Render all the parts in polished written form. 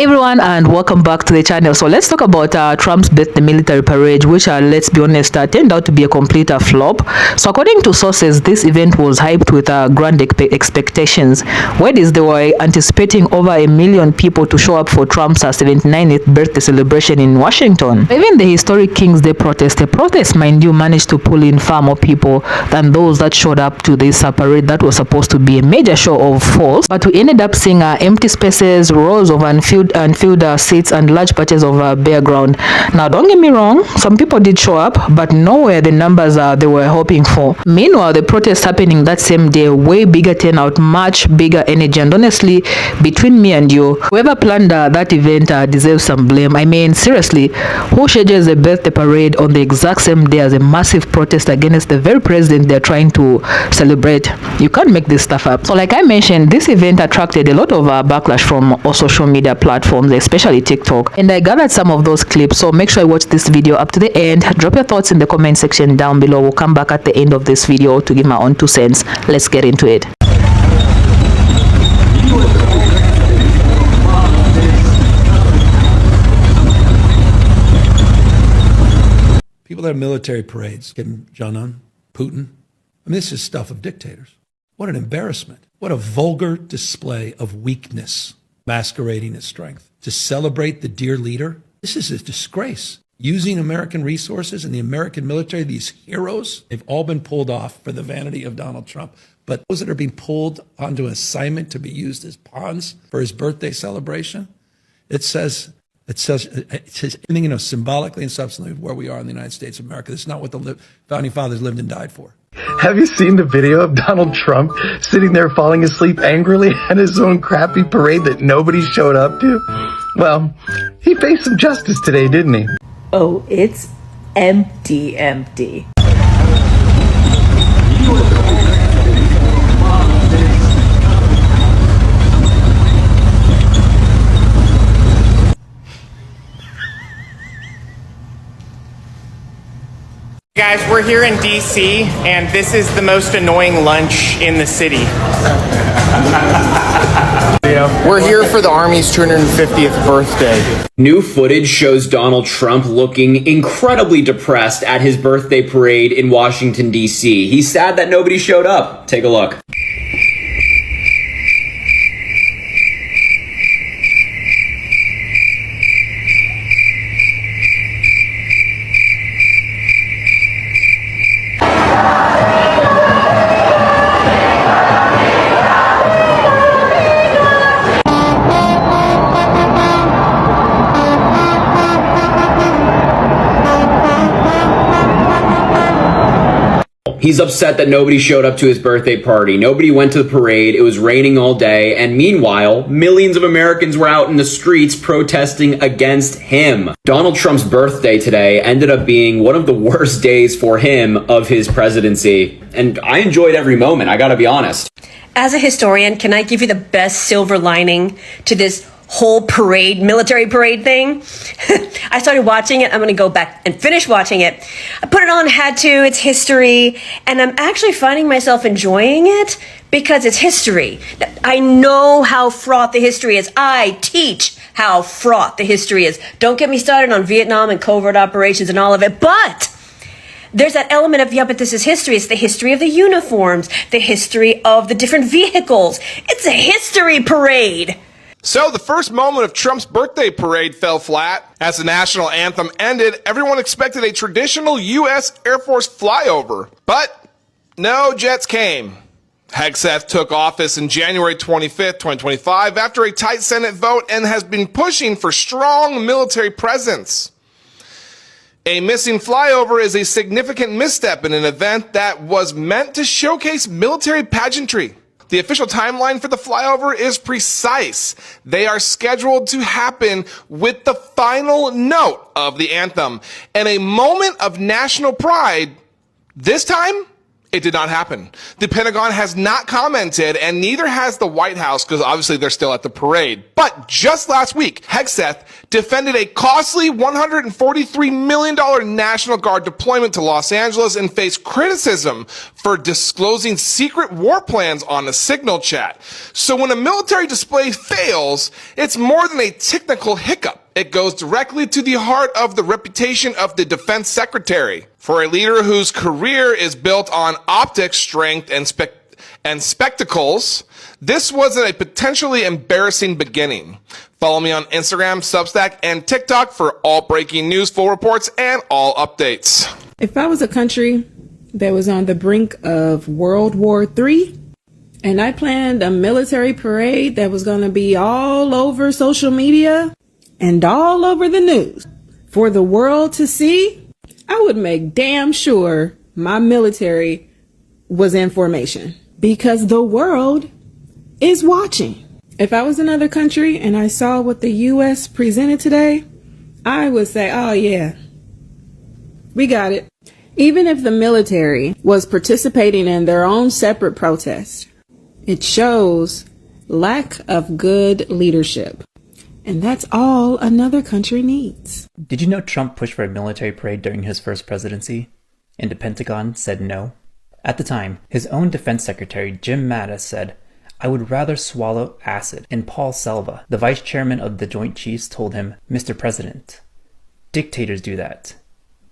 everyone, and welcome back to the channel. So let's talk about Trump's birthday military parade, which let's be honest, turned out to be a complete flop. So according to sources, this event was hyped with grand expectations. Word is they were anticipating over 1 million people to show up for Trump's 79th birthday celebration in Washington. Even the historic King's Day protest, mind you, managed to pull in far more people than those that showed up to this parade that was supposed to be a major show of force. But we ended up seeing empty spaces, rows of unfilled seats, and large patches of bare ground. Now, don't get me wrong, some people did show up, but nowhere the numbers they were hoping for. Meanwhile, the protest happening that same day, way bigger turnout, much bigger energy, and honestly, between me and you, whoever planned that event deserves some blame. I mean, seriously, who schedules a birthday parade on the exact same day as a massive protest against the very president they're trying to celebrate? You can't make this stuff up. So like I mentioned, this event attracted a lot of backlash from all social media platforms, especially TikTok, and I gathered some of those clips. So make sure you watch this video up to the end. Drop your thoughts in the comment section down below. We'll come back at the end of this video to give my own 2 cents. Let's get into it. People that have military parades, Kim Jong-un, Putin. I mean, this is stuff of dictators. What an embarrassment. What a vulgar display of weakness masquerading as strength. To celebrate the dear leader, this is a disgrace. Using American resources and the American military, these heroes, they've all been pulled off for the vanity of Donald Trump. But those that are being pulled onto an assignment to be used as pawns for his birthday celebration, it says anything, symbolically and substantially where we are in the United States of America. This is not what the founding fathers lived and died for. Have you seen the video of Donald Trump sitting there falling asleep angrily at his own crappy parade that nobody showed up to? Well, he faced some justice today, didn't he? Oh, it's empty. Guys, we're here in DC, and this is the most annoying lunch in the city. We're here for the Army's 250th birthday. New footage shows Donald Trump looking incredibly depressed at his birthday parade in Washington, D.C. He's sad that nobody showed up. Take a look. He's upset that nobody showed up to his birthday party. Nobody went to the parade. It was raining all day. And meanwhile, millions of Americans were out in the streets protesting against him. Donald Trump's birthday today ended up being one of the worst days for him of his presidency. And I enjoyed every moment, I gotta be honest. As a historian, can I give you the best silver lining to this whole parade, military parade thing? I started watching it. I'm going to go back and finish watching it. I put it on, had to. It's history. And I'm actually finding myself enjoying it because it's history. I know how fraught the history is. I teach how fraught the history is. Don't get me started on Vietnam and covert operations and all of it. But there's that element of, yeah, but this is history. It's the history of the uniforms, the history of the different vehicles. It's a history parade. So the first moment of Trump's birthday parade fell flat. As the national anthem ended, everyone expected a traditional U.S. Air Force flyover. But no jets came. Hegseth took office on January 25th, 2025 after a tight Senate vote and has been pushing for strong military presence. A missing flyover is a significant misstep in an event that was meant to showcase military pageantry. The official timeline for the flyover is precise. They are scheduled to happen with the final note of the anthem and a moment of national pride, this time It did not happen. The Pentagon has not commented, and neither has the White House, because obviously they're still at the parade. But just last week, Hegseth defended a costly $143 million National Guard deployment to Los Angeles and faced criticism for disclosing secret war plans on a Signal chat. So when a military display fails, it's more than a technical hiccup. It goes directly to the heart of the reputation of the defense secretary. For a leader whose career is built on optics, strength, and spectacles, this was a potentially embarrassing beginning. Follow me on Instagram, Substack, and TikTok for all breaking news, full reports, and all updates. If I was a country that was on the brink of World War III, and I planned a military parade that was going to be all over social media and all over the news for the world to see, I would make damn sure my military was in formation, because the world is watching. If I was another country and I saw what the U.S. presented today, I would say, oh yeah, we got it. Even if the military was participating in their own separate protest, it shows lack of good leadership. And that's all another country needs. Did you know Trump pushed for a military parade during his first presidency? And the Pentagon said no? At the time, his own defense secretary, Jim Mattis, said, "I would rather swallow acid." And Paul Selva, the vice chairman of the Joint Chiefs, told him, "Mr. President, dictators do that.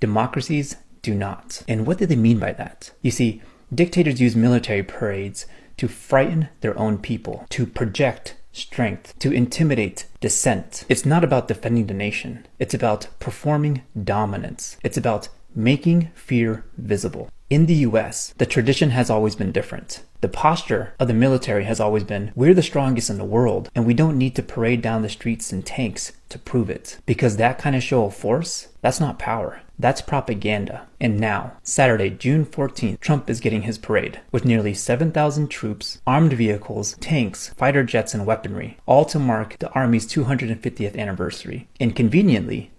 Democracies do not." And what did they mean by that? You see, dictators use military parades to frighten their own people, to project strength, to intimidate dissent. It's not about defending the nation. It's about performing dominance. It's about making fear visible. In the US, the tradition has always been different. The posture of the military has always been, we're the strongest in the world, and we don't need to parade down the streets in tanks to prove it. Because that kind of show of force, that's not power. That's propaganda. And now, Saturday, June 14th, Trump is getting his parade, with nearly 7,000 troops, armed vehicles, tanks, fighter jets, and weaponry, all to mark the Army's 250th anniversary. And conveniently,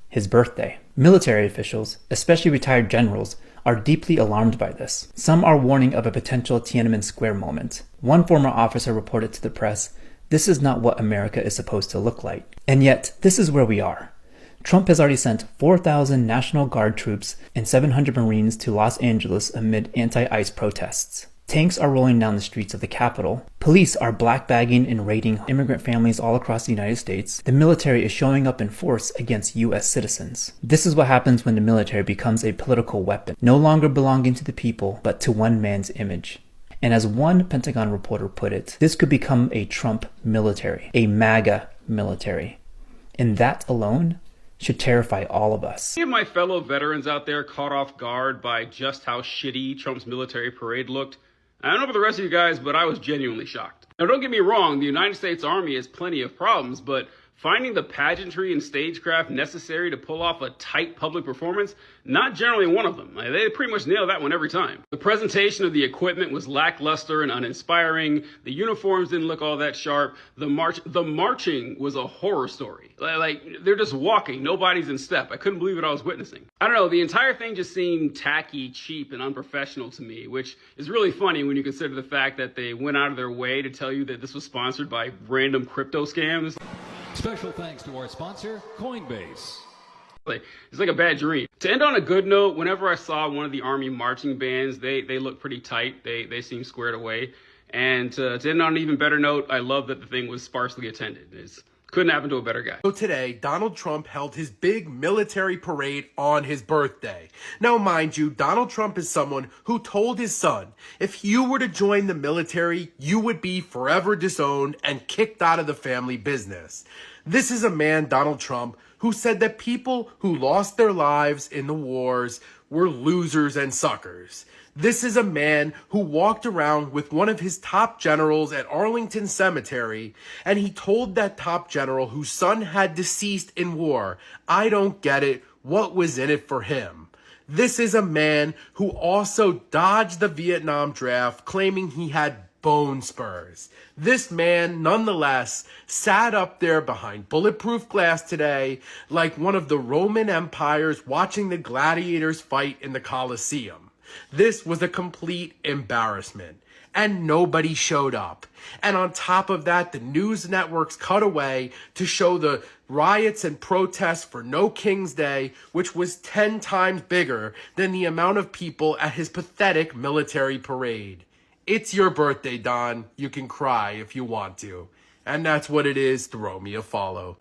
his birthday. Military officials, especially retired generals, are deeply alarmed by this. Some are warning of a potential Tiananmen Square moment. One former officer reported to the press, "This is not what America is supposed to look like." And yet, this is where we are. Trump has already sent 4,000 National Guard troops and 700 Marines to Los Angeles amid anti-ICE protests. Tanks are rolling down the streets of the Capitol. Police are blackbagging and raiding immigrant families all across the United States. The military is showing up in force against U.S. citizens. This is what happens when the military becomes a political weapon, no longer belonging to the people, but to one man's image. And as one Pentagon reporter put it, this could become a Trump military, a MAGA military. And that alone should terrify all of us. Any of my fellow veterans out there caught off guard by just how shitty Trump's military parade looked? I don't know about the rest of you guys, but I was genuinely shocked. Now, don't get me wrong, the United States Army has plenty of problems, but finding the pageantry and stagecraft necessary to pull off a tight public performance, not generally one of them. They pretty much nail that one every time. The presentation of the equipment was lackluster and uninspiring. The uniforms didn't look all that sharp. The marching was a horror story. Like, they're just walking. Nobody's in step. I couldn't believe what I was witnessing. I don't know. The entire thing just seemed tacky, cheap, and unprofessional to me, which is really funny when you consider the fact that they went out of their way to tell you that this was sponsored by random crypto scams. Special thanks to our sponsor, Coinbase. It's like a bad dream. To end on a good note, whenever I saw one of the Army marching bands, they looked pretty tight. They seemed squared away. And to end on an even better note, I love that the thing was sparsely attended. Couldn't happen to a better guy. So today, Donald Trump held his big military parade on his birthday. Now, mind you, Donald Trump is someone who told his son, if you were to join the military, you would be forever disowned and kicked out of the family business. This is a man, Donald Trump, who said that people who lost their lives in the wars were losers and suckers. This is a man who walked around with one of his top generals at Arlington Cemetery, and he told that top general whose son had deceased in war, "I don't get it. What was in it for him?" This is a man who also dodged the Vietnam draft, claiming he had bone spurs. This man, nonetheless, sat up there behind bulletproof glass today like one of the Roman empires watching the gladiators fight in the Colosseum. This was a complete embarrassment. And nobody showed up. And on top of that, the news networks cut away to show the riots and protests for No King's Day, which was 10 times bigger than the amount of people at his pathetic military parade. It's your birthday, Don. You can cry if you want to. And that's what it is. Throw me a follow.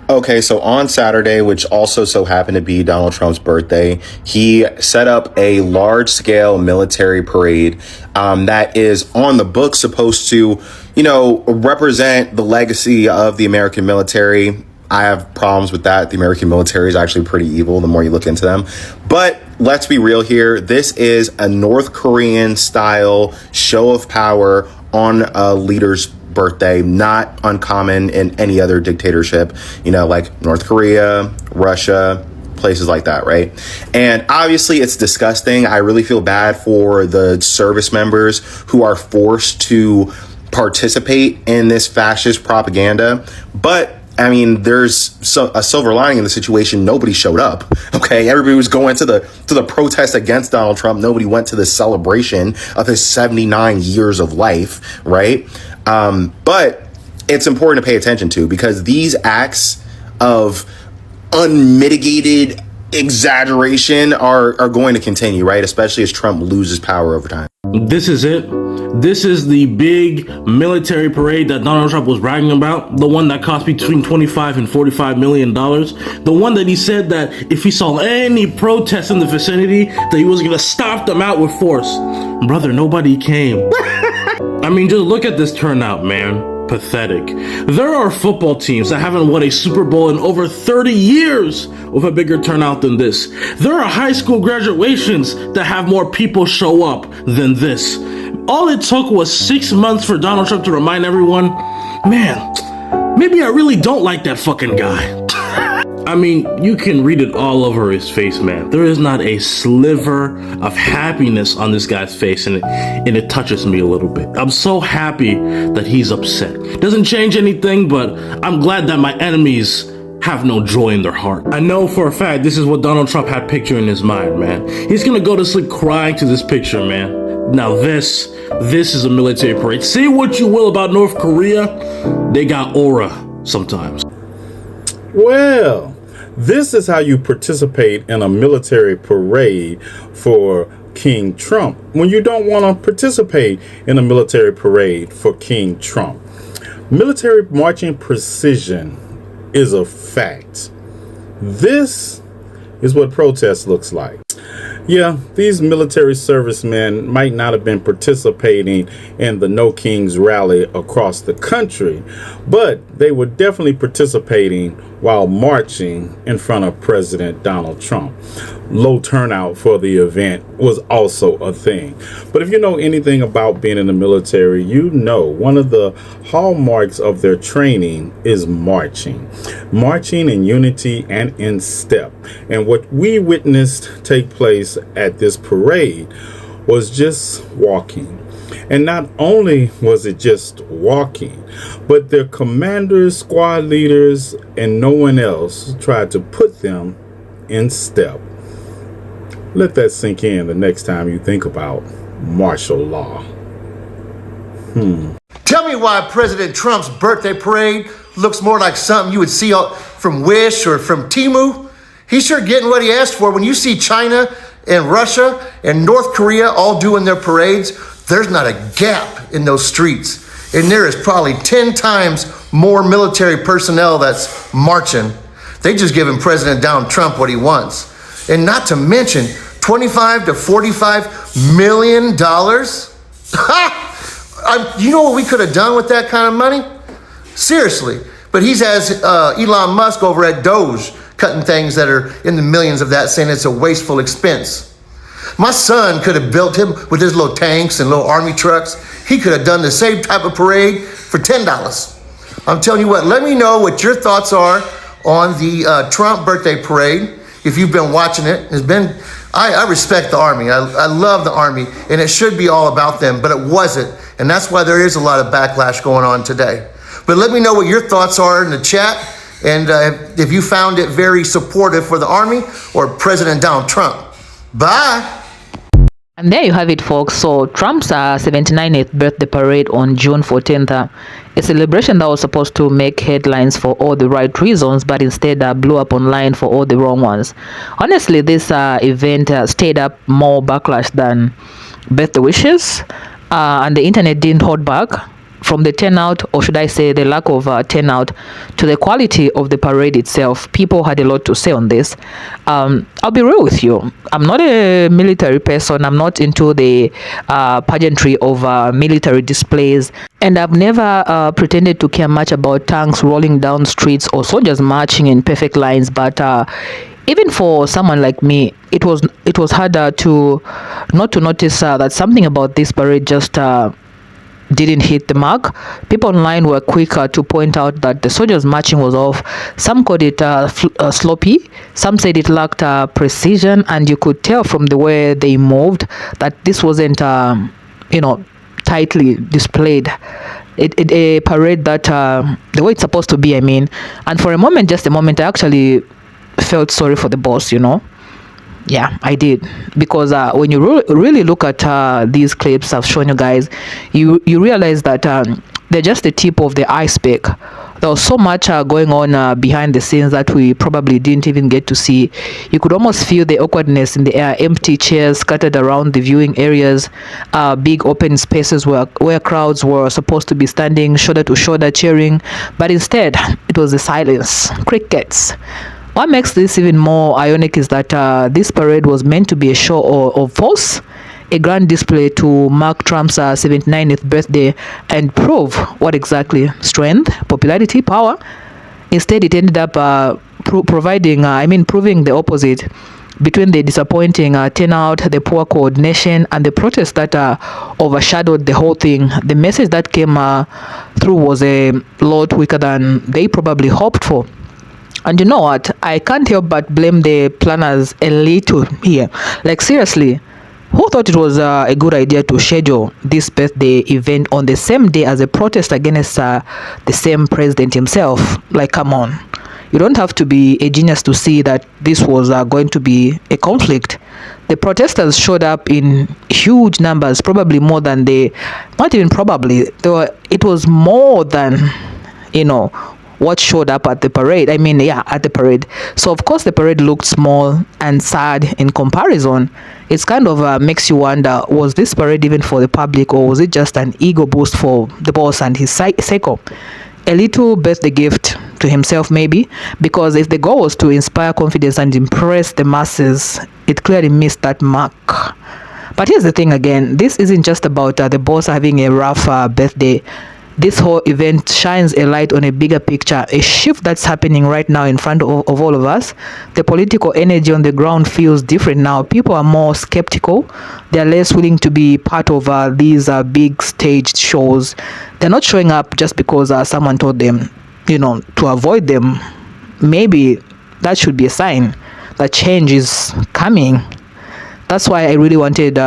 Okay, so on Saturday, which also so happened to be Donald Trump's birthday, he set up a large-scale military parade that is on the books supposed to, represent the legacy of the American military. I have problems with that. The American military is actually pretty evil the more you look into them. But let's be real here. This is a North Korean style show of power on a leader's birthday, not uncommon in any other dictatorship, like North Korea, Russia, places like that, right? And obviously it's disgusting. I really feel bad for the service members who are forced to participate in this fascist propaganda. But I mean, there's a silver lining in the situation. Nobody showed up. Okay, everybody was going to the protest against Donald Trump. Nobody went to the celebration of his 79 years of life, right? But it's important to pay attention to, because these acts of unmitigated exaggeration are going to continue, right? Especially as Trump loses power over time. This is it. This is the big military parade that Donald Trump was bragging about. The one that cost between $25 and $45 million. The one that he said that if he saw any protests in the vicinity, that he was going to stomp them out with force. Brother, nobody came. I mean, just look at this turnout, man. Pathetic. There are football teams that haven't won a Super Bowl in over 30 years with a bigger turnout than this. There are high school graduations that have more people show up than this. All it took was 6 months for Donald Trump to remind everyone, man, maybe I really don't like that fucking guy. I mean, you can read it all over his face, man. There is not a sliver of happiness on this guy's face, and it touches me a little bit. I'm so happy that he's upset. Doesn't change anything, but I'm glad that my enemies have no joy in their heart. I know for a fact this is what Donald Trump had picture in his mind, man. He's gonna go to sleep crying to this picture, man. Now this is a military parade. Say what you will about North Korea, they got aura sometimes. Well, this is how you participate in a military parade for King Trump when you don't want to participate in a military parade for King Trump. Military marching precision is a fact. This is what protest looks like. Yeah, these military servicemen might not have been participating in the No Kings rally across the country, but they were definitely participating while marching in front of President Donald Trump. Low turnout for the event was also a thing. But if you know anything about being in the military, you know one of the hallmarks of their training is marching. Marching in unity and in step. And what we witnessed take place at this parade was just walking. And not only was it just walking, but their commanders, squad leaders, and no one else tried to put them in step. Let that sink in the next time you think about martial law. Tell me why President Trump's birthday parade looks more like something you would see from Wish or from Temu. He's sure getting what he asked for. When you see China and Russia and North Korea all doing their parades, there's not a gap in those streets. And there is probably 10 times more military personnel that's marching. They just giving President Donald Trump what he wants. And not to mention, $25 to $45 million? You know what we could have done with that kind of money? Seriously. But he has Elon Musk over at Doge cutting things that are in the millions of that, saying it's a wasteful expense. My son could have built him with his little tanks and little army trucks. He could have done the same type of parade for $10. I'm telling you what, let me know what your thoughts are on the Trump birthday parade. If you've been watching it, I respect the Army. I love the Army, and it should be all about them, but it wasn't. And that's why there is a lot of backlash going on today. But let me know what your thoughts are in the chat, and if you found it very supportive for the Army or President Donald Trump. Bye. And there you have it, folks. So Trump's 79th birthday parade on June 14th, a celebration that was supposed to make headlines for all the right reasons, but instead blew up online for all the wrong ones. Honestly, this event stayed up more backlash than birthday wishes, and the internet didn't hold back. From the turnout, or should I say the lack of turnout, to the quality of the parade itself, people had a lot to say on this. I'll be real with you. I'm not a military person. I'm not into the pageantry of military displays. And I've never pretended to care much about tanks rolling down streets or soldiers marching in perfect lines. But even for someone like me, it was harder to not to notice that something about this parade just didn't hit the mark. People online were quicker to point out that the soldiers marching was off. Some called it sloppy. Some said it lacked precision, and you could tell from the way they moved that this wasn't, tightly displayed. A parade that the way it's supposed to be. I mean, and for a moment, just a moment, I actually felt sorry for the boss. Yeah, I did, because when you really look at these clips I've shown you guys, you realize that they're just the tip of the iceberg. There was so much going on behind the scenes that we probably didn't even get to see. You could almost feel the awkwardness in the air, empty chairs scattered around the viewing areas, big open spaces where crowds were supposed to be standing shoulder to shoulder cheering, but instead it was the silence, crickets. What makes this even more ironic is that this parade was meant to be a show of force, a grand display to mark Trump's 79th birthday and prove what exactly? Strength, popularity, power. Instead, it ended up proving the opposite. Between the disappointing turnout, the poor coordination, and the protest that overshadowed the whole thing, the message that came through was a lot weaker than they probably hoped for. And you know what? I can't help but blame the planners a little here. Like, seriously, who thought it was a good idea to schedule this birthday event on the same day as a protest against the same president himself? Like, come on. You don't have to be a genius to see that this was going to be a conflict. The protesters showed up in huge numbers, probably more than not even probably, it was more than, what showed up at the parade. At the parade. So of course the parade looked small and sad in comparison. It's kind of makes you wonder, was this parade even for the public, or was it just an ego boost for the boss and his cycle? A little birthday gift to himself maybe, because if the goal was to inspire confidence and impress the masses, it clearly missed that mark. But here's the thing again, this isn't just about the boss having a rough birthday. This whole event shines a light on a bigger picture, a shift that's happening right now in front of all of us. The political energy on the ground feels different now. People are more skeptical. They're less willing to be part of these big staged shows. They're not showing up just because someone told them, to avoid them. Maybe that should be a sign that change is coming. That's why I really wanted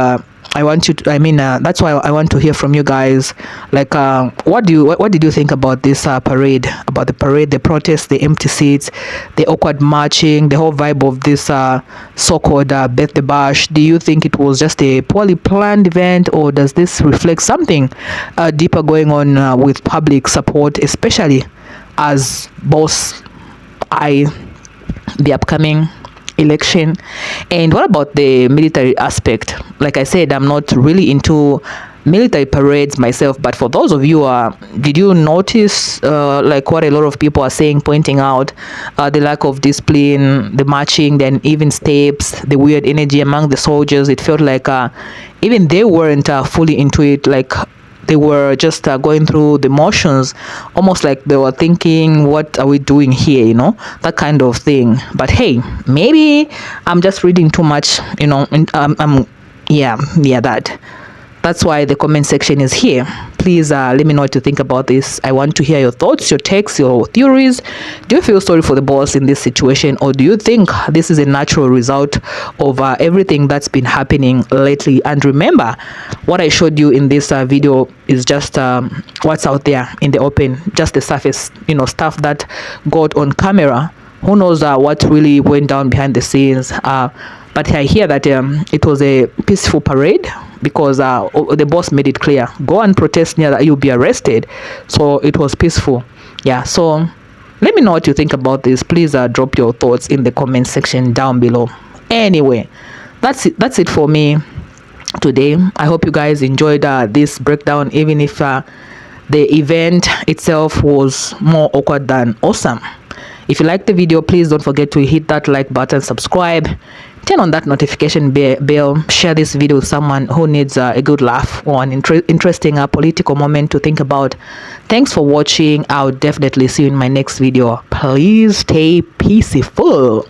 that's why I want to hear from you guys. Like, what did you think about this parade? About the parade, the protests, the empty seats, the awkward marching, the whole vibe of this so-called birthday bash? Do you think it was just a poorly planned event, or does this reflect something deeper going on with public support, especially as boss the upcoming election? And what about the military aspect? Like I said, I'm not really into military parades myself, but for those of you did you notice like what a lot of people are saying, pointing out the lack of discipline, the marching, the uneven steps, the weird energy among the soldiers? It felt like even they weren't fully into it. Like, they were just going through the motions, almost like they were thinking, what are we doing here, that kind of thing. But hey, maybe I'm just reading too much, that's why the comment section is here. Please let me know what you think about this. I want to hear your thoughts, your takes, your theories. Do you feel sorry for the boss in this situation, or do you think this is a natural result of everything that's been happening lately? And remember, what I showed you in this video is just what's out there in the open, just the surface, stuff that got on camera who knows what really went down behind the scenes. But I hear that it was a peaceful parade, because the boss made it clear, go and protest near that you'll be arrested. So it was peaceful. Yeah, so let me know what you think about this. Please drop your thoughts in the comment section down below. Anyway, that's it for me today. I hope you guys enjoyed this breakdown, even if the event itself was more awkward than awesome. If you liked the video, please don't forget to hit that like button, subscribe, turn on that notification bell, share this video with someone who needs a good laugh or an interesting political moment to think about. Thanks for watching. I'll definitely see you in my next video. Please stay peaceful.